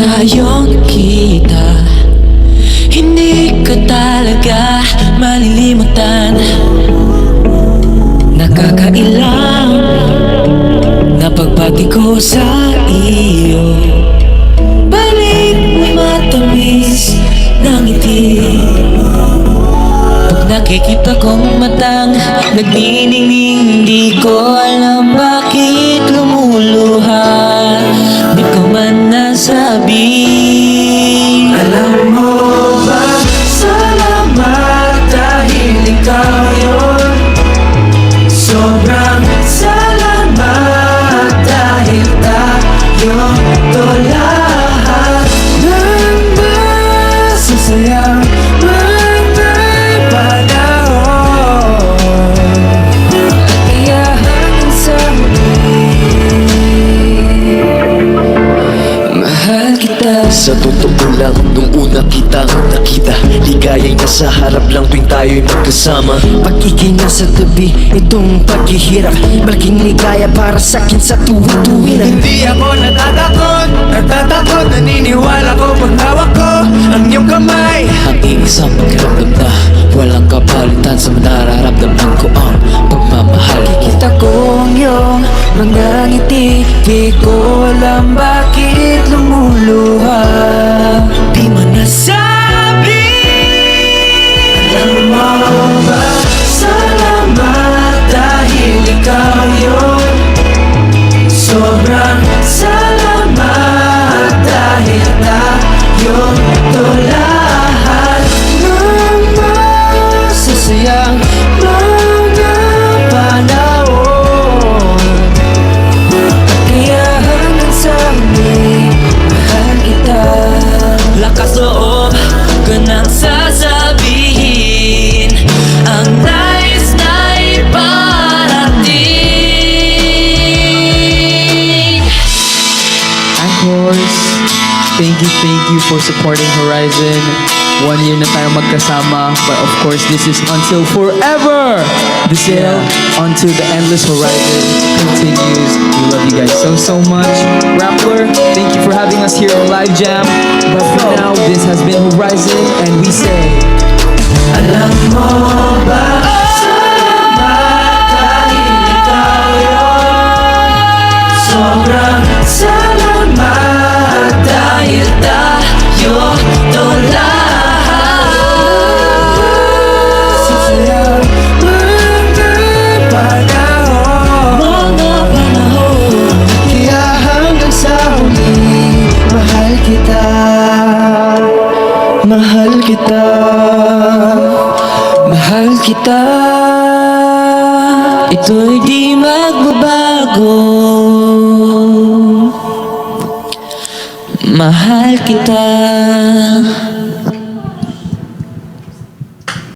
tayong nakita, hindi ka talaga malilimutan. Nakakailang na pagbati ko sa iyo, balik mo'y matamis ng ngiti. Pag nakikita kong matang nagniningning, di ko alam bakit lumuluha. Di ko man nasabi. Alam mo ba, salamat dahil ikaw yun. Sobrang salamat dahil tayo to lahat ng masasayang mga panahon. Kaya hanggang sa huli, mahal kita. Sa totoo lang, nung una kitang nakita, ligaya'y nasa harap lang tuwing tayo'y magkasama. Pag-ikay nasa tabi, itong paghihirap, malaking ligaya para sa'kin sa tuwi-tuwi na. Hindi ako natatakot, naniniwala ko pag hawak ko ang iyong kamay. Ang iisang pakiramdam na walang kapalitan sa nararamdaman ko ang pagmamahal. Kita ko ang iyong mga ngiti, di ko alam bakit lumuluha. Di man nasabi. Alam mo ba, salamat dahil ikaw yun. Sobrang salamat dahil tayo to lahat ng masasayang mga panahon. Kaya hanggang sa huli, mahal kita. Lakas loob ko nang sasabihin ang nais na iparating. Of course, thank you for supporting Horizon. 1 year na tayo magkasama, but of course this is until forever. The sail onto the endless horizon continues. We love you guys so much. Rappler, thank you for having us here on Live Jam. But for now, this has been Horizon, and we say, Alam mo ba, salamat dahil ikaw yun. Sobrang salamat dahil tayo to lahat. Sasayang mga panahon. Kaya hanggang sa huli, mahal kita. Mahal kita. Mahal kita, ito'y di magbabago. Mahal kita.